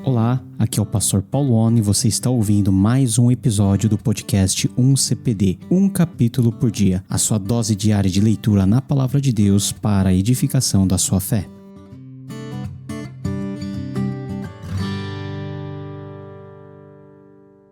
Olá, aqui é o Pastor Paulo Oni e você está ouvindo mais um episódio do podcast 1CPD, um capítulo por dia, a sua dose diária de leitura na Palavra de Deus para a edificação da sua fé.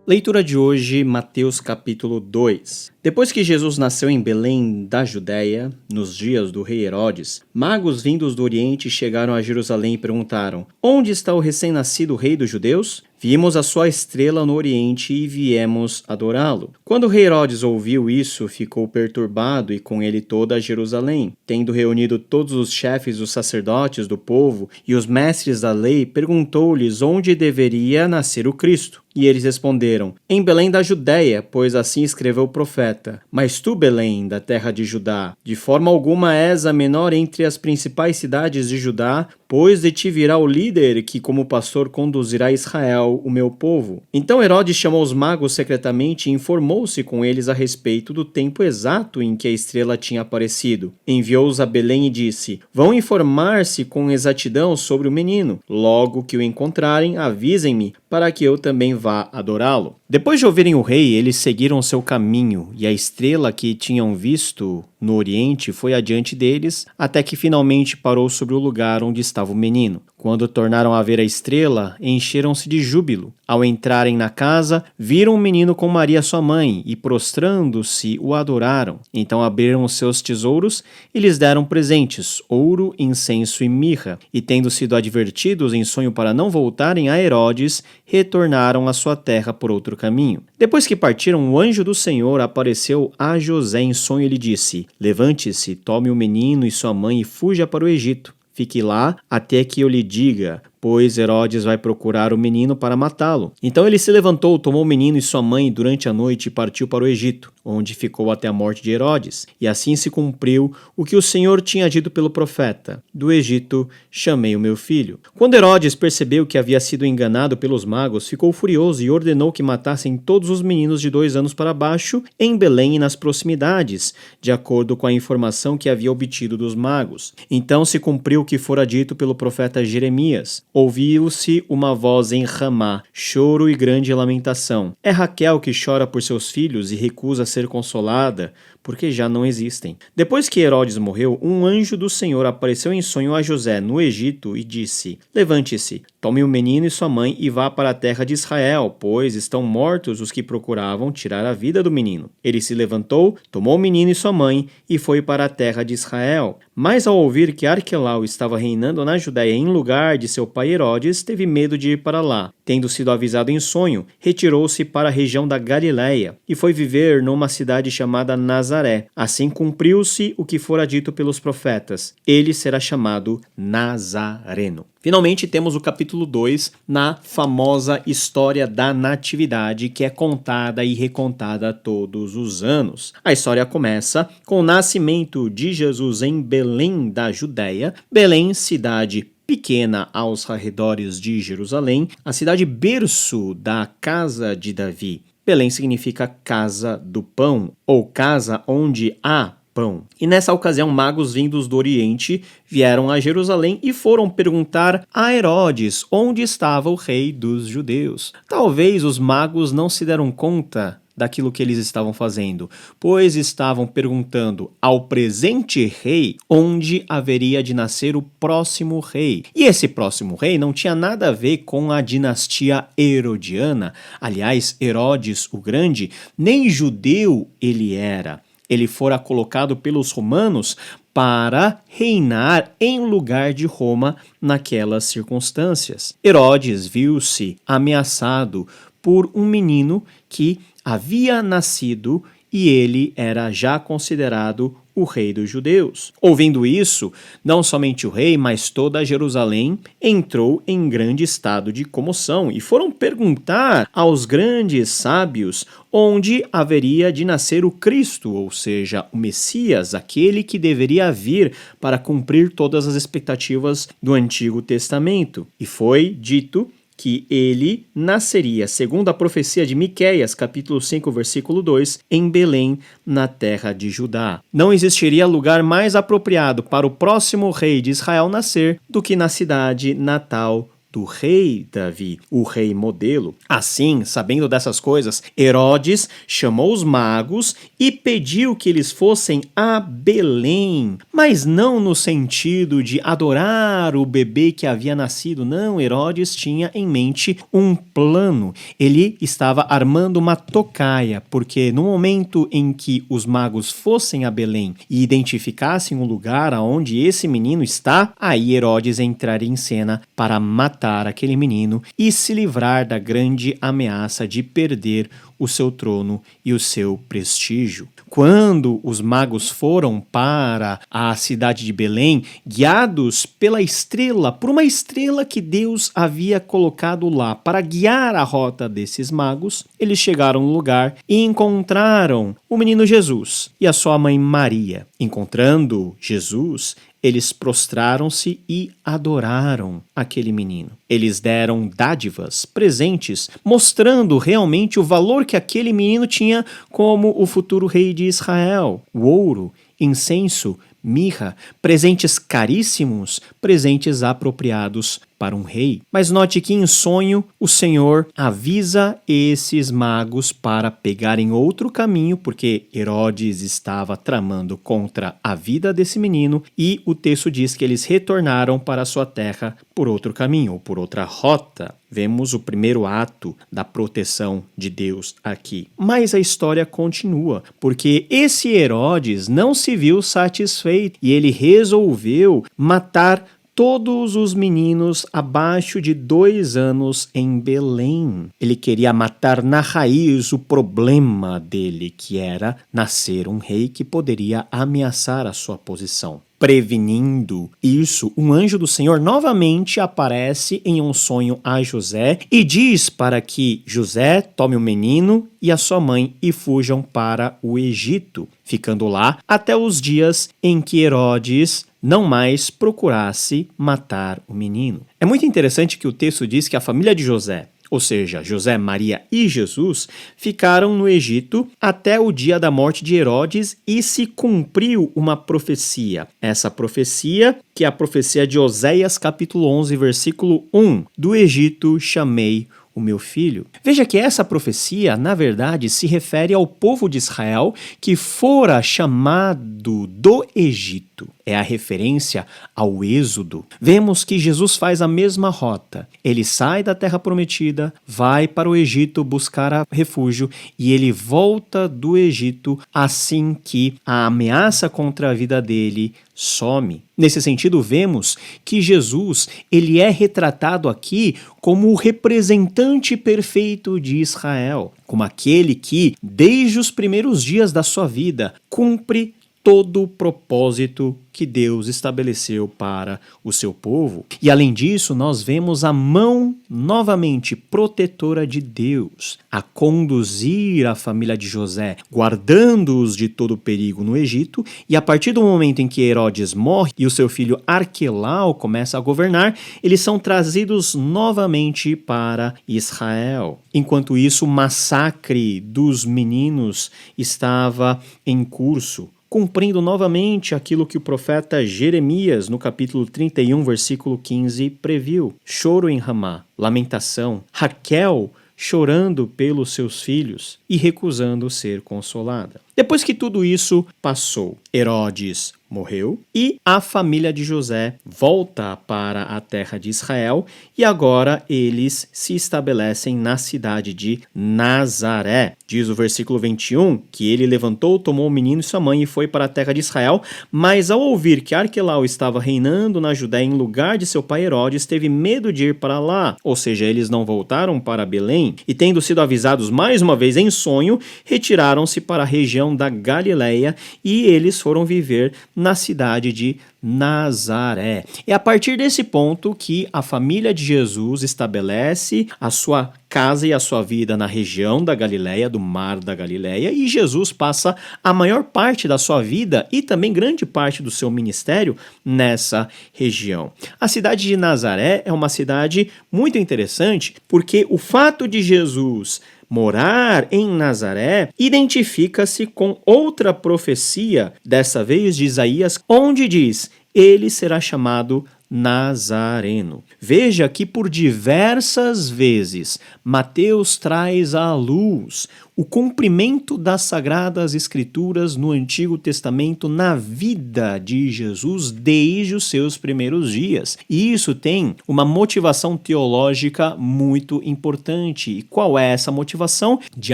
Leitura de hoje, Mateus capítulo 2. Depois que Jesus nasceu em Belém da Judéia, nos dias do rei Herodes, magos vindos do Oriente chegaram a Jerusalém e perguntaram: Onde está o recém-nascido rei dos judeus? Vimos a sua estrela no Oriente e viemos adorá-lo. Quando o rei Herodes ouviu isso, ficou perturbado e com ele toda Jerusalém. Tendo reunido todos os chefes dos sacerdotes do povo e os mestres da lei, perguntou-lhes onde deveria nascer o Cristo. E eles responderam: Em Belém da Judéia, pois assim escreveu o profeta. Mas tu, Belém, da terra de Judá, de forma alguma és a menor entre as principais cidades de Judá, pois de ti virá o líder que como pastor conduzirá Israel, o meu povo. Então Herodes chamou os magos secretamente e informou-se com eles a respeito do tempo exato em que a estrela tinha aparecido. Enviou-os a Belém e disse: Vão informar-se com exatidão sobre o menino. Logo que o encontrarem, avisem-me, para que eu também vá adorá-lo. Depois de ouvirem o rei, eles seguiram seu caminho, e a estrela que tinham visto no Oriente foi adiante deles, até que finalmente parou sobre o lugar onde estava o menino. Quando tornaram a ver a estrela, encheram-se de júbilo. Ao entrarem na casa, viram o menino com Maria sua mãe, e prostrando-se o adoraram. Então abriram os seus tesouros e lhes deram presentes, ouro, incenso e mirra. E tendo sido advertidos em sonho para não voltarem a Herodes, retornaram à sua terra por outro caminho. Depois que partiram, o anjo do Senhor apareceu a José em sonho e lhe disse: Levante-se, tome o menino e sua mãe e fuja para o Egito. Fique lá até que eu lhe diga, pois Herodes vai procurar o menino para matá-lo. Então ele se levantou, tomou o menino e sua mãe durante a noite e partiu para o Egito, onde ficou até a morte de Herodes. E assim se cumpriu o que o Senhor tinha dito pelo profeta: Do Egito chamei o meu filho. Quando Herodes percebeu que havia sido enganado pelos magos, ficou furioso e ordenou que matassem todos os meninos de 2 anos para baixo em Belém e nas proximidades, de acordo com a informação que havia obtido dos magos. Então se cumpriu o que fora dito pelo profeta Jeremias. Ouviu-se uma voz em Ramá, choro e grande lamentação. É Raquel que chora por seus filhos e recusa ser consolada, porque já não existem. Depois que Herodes morreu, um anjo do Senhor apareceu em sonho a José no Egito e disse: Levante-se, tome o menino e sua mãe e vá para a terra de Israel, pois estão mortos os que procuravam tirar a vida do menino. Ele se levantou, tomou o menino e sua mãe e foi para a terra de Israel. Mas ao ouvir que Arquelau estava reinando na Judéia em lugar de seu pai Herodes, teve medo de ir para lá. Tendo sido avisado em sonho, retirou-se para a região da Galiléia e foi viver numa cidade chamada Nazaré. Assim cumpriu-se o que fora dito pelos profetas: ele será chamado Nazareno. Finalmente temos o capítulo 2 na famosa história da Natividade, que é contada e recontada todos os anos. A história começa com o nascimento de Jesus em Belém da Judéia. Belém, cidade pequena aos arredores de Jerusalém, a cidade berço da casa de Davi. Belém significa casa do pão, ou casa onde há pão. E nessa ocasião, magos vindos do Oriente vieram a Jerusalém e foram perguntar a Herodes onde estava o rei dos judeus. Talvez os magos não se deram conta daquilo que eles estavam fazendo, pois estavam perguntando ao presente rei onde haveria de nascer o próximo rei. E esse próximo rei não tinha nada a ver com a dinastia herodiana. Aliás, Herodes o Grande nem judeu ele era. Ele fora colocado pelos romanos para reinar em lugar de Roma naquelas circunstâncias. Herodes viu-se ameaçado por um menino que havia nascido e ele era já considerado o rei dos judeus. Ouvindo isso, não somente o rei, mas toda Jerusalém entrou em grande estado de comoção e foram perguntar aos grandes sábios onde haveria de nascer o Cristo, ou seja, o Messias, aquele que deveria vir para cumprir todas as expectativas do Antigo Testamento. E foi dito que ele nasceria, segundo a profecia de Miqueias, capítulo 5, versículo 2, em Belém, na terra de Judá. Não existiria lugar mais apropriado para o próximo rei de Israel nascer do que na cidade natal do rei Davi, o rei modelo. Assim, sabendo dessas coisas, Herodes chamou os magos e pediu que eles fossem a Belém, mas não no sentido de adorar o bebê que havia nascido. Não, Herodes tinha em mente um plano. Ele estava armando uma tocaia, porque no momento em que os magos fossem a Belém e identificassem o lugar aonde esse menino está, aí Herodes entraria em cena para matar aquele menino e se livrar da grande ameaça de perder o seu trono e o seu prestígio. Quando os magos foram para a cidade de Belém, guiados pela estrela, por uma estrela que Deus havia colocado lá para guiar a rota desses magos, eles chegaram no lugar e encontraram o menino Jesus e a sua mãe Maria. Encontrando Jesus, eles prostraram-se e adoraram aquele menino. Eles deram dádivas, presentes, mostrando realmente o valor que aquele menino tinha como o futuro rei de Israel. O ouro, incenso, mirra, presentes caríssimos, presentes apropriados para um rei. Mas note que em sonho o Senhor avisa esses magos para pegarem outro caminho, porque Herodes estava tramando contra a vida desse menino, e o texto diz que eles retornaram para a sua terra por outro caminho, ou por outra rota. Vemos o primeiro ato da proteção de Deus aqui. Mas a história continua, porque esse Herodes não se viu satisfeito e ele resolveu matar todos os meninos abaixo de 2 anos em Belém. Ele queria matar na raiz o problema dele, que era nascer um rei que poderia ameaçar a sua posição. Prevenindo isso, um anjo do Senhor novamente aparece em um sonho a José e diz para que José tome o menino e a sua mãe e fujam para o Egito, ficando lá até os dias em que Herodes não mais procurasse matar o menino. É muito interessante que o texto diz que a família de José, ou seja, José, Maria e Jesus, ficaram no Egito até o dia da morte de Herodes e se cumpriu uma profecia. Essa profecia, que é a profecia de Oséias capítulo 11, versículo 1, do Egito chamei o meu filho. Veja que essa profecia, na verdade, se refere ao povo de Israel que fora chamado do Egito. É a referência ao Êxodo. Vemos que Jesus faz a mesma rota. Ele sai da terra prometida, vai para o Egito buscar refúgio e ele volta do Egito assim que a ameaça contra a vida dele some. Nesse sentido, vemos que Jesus ele é retratado aqui como o representante perfeito de Israel, como aquele que, desde os primeiros dias da sua vida, cumpre todo o propósito que Deus estabeleceu para o seu povo. E além disso, nós vemos a mão novamente protetora de Deus a conduzir a família de José, guardando-os de todo perigo no Egito, e a partir do momento em que Herodes morre e o seu filho Arquelau começa a governar, eles são trazidos novamente para Israel. Enquanto isso, o massacre dos meninos estava em curso, cumprindo novamente aquilo que o profeta Jeremias, no capítulo 31, versículo 15, previu. Choro em Ramá, lamentação, Raquel chorando pelos seus filhos e recusando ser consolada. Depois que tudo isso passou, Herodes morreu e a família de José volta para a terra de Israel e agora eles se estabelecem na cidade de Nazaré. Diz o versículo 21 que ele levantou, tomou o menino e sua mãe e foi para a terra de Israel, mas ao ouvir que Arquelau estava reinando na Judéia em lugar de seu pai Herodes, teve medo de ir para lá, ou seja, eles não voltaram para Belém e, tendo sido avisados mais uma vez em sonho, retiraram-se para a região da Galileia e eles foram viver na cidade de Nazaré. É a partir desse ponto que a família de Jesus estabelece a sua casa e a sua vida na região da Galileia, do Mar da Galileia, e Jesus passa a maior parte da sua vida e também grande parte do seu ministério nessa região. A cidade de Nazaré é uma cidade muito interessante porque o fato de Jesus morar em Nazaré identifica-se com outra profecia, dessa vez de Isaías, onde diz: ele será chamado Nazareno. Veja que por diversas vezes Mateus traz à luz o cumprimento das Sagradas Escrituras no Antigo Testamento na vida de Jesus desde os seus primeiros dias. E isso tem uma motivação teológica muito importante. E qual é essa motivação? De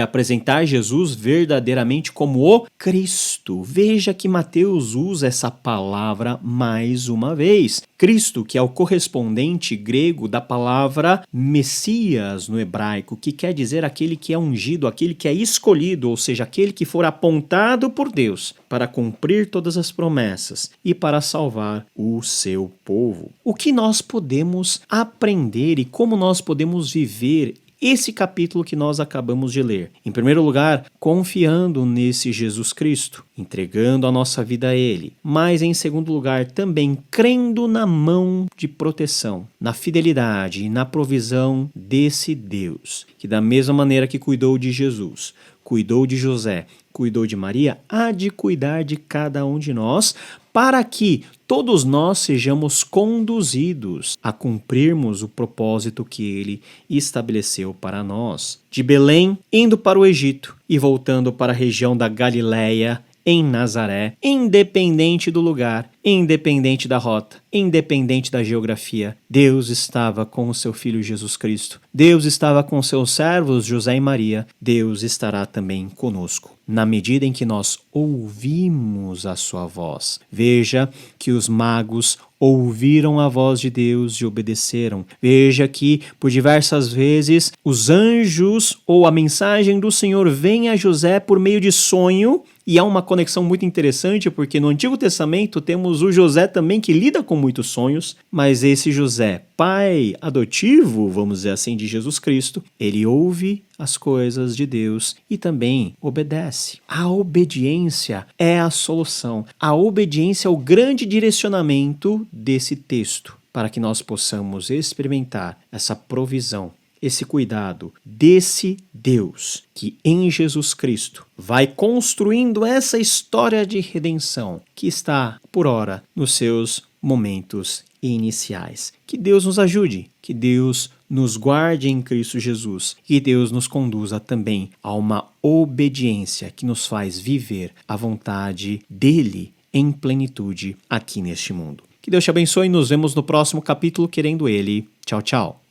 apresentar Jesus verdadeiramente como o Cristo. Veja que Mateus usa essa palavra mais uma vez. Cristo, que é o correspondente grego da palavra Messias no hebraico, que quer dizer aquele que é ungido, aquele que é escolhido, ou seja, aquele que for apontado por Deus para cumprir todas as promessas e para salvar o seu povo. O que nós podemos aprender e como nós podemos viver esse capítulo que nós acabamos de ler? Em primeiro lugar, confiando nesse Jesus Cristo, entregando a nossa vida a Ele. Mas, em segundo lugar, também crendo na mão de proteção, na fidelidade e na provisão desse Deus, que da mesma maneira que cuidou de Jesus, cuidou de José, cuidou de Maria, há de cuidar de cada um de nós, para que todos nós sejamos conduzidos a cumprirmos o propósito que Ele estabeleceu para nós. De Belém, indo para o Egito e voltando para a região da Galileia, em Nazaré, independente do lugar, independente da rota, independente da geografia, Deus estava com o seu Filho Jesus Cristo. Deus estava com seus servos José e Maria. Deus estará também conosco, na medida em que nós ouvimos a sua voz. Veja que os magos ouviram a voz de Deus e obedeceram. Veja que, por diversas vezes, os anjos ou a mensagem do Senhor vem a José por meio de sonho. E há uma conexão muito interessante, porque no Antigo Testamento temos o José também que lida com muitos sonhos, mas esse José, pai adotivo, vamos dizer assim, de Jesus Cristo, ele ouve as coisas de Deus e também obedece. A obediência é a solução. A obediência é o grande direcionamento desse texto, para que nós possamos experimentar essa provisão, esse cuidado desse Deus que em Jesus Cristo vai construindo essa história de redenção que está, por ora, nos seus momentos iniciais. Que Deus nos ajude, que Deus nos guarde em Cristo Jesus, que Deus nos conduza também a uma obediência que nos faz viver a vontade dele em plenitude aqui neste mundo. Que Deus te abençoe e nos vemos no próximo capítulo, querendo Ele. Tchau, tchau.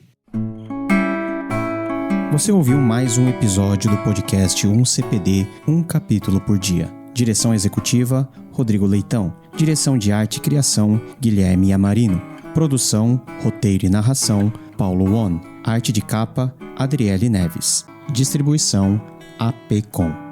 Você ouviu mais um episódio do podcast 1CPD, um capítulo por dia. Direção executiva, Rodrigo Leitão. Direção de arte e criação, Guilherme Amarino. Produção, roteiro e narração, Paulo Won. Arte de capa, Adriele Neves. Distribuição, APcom.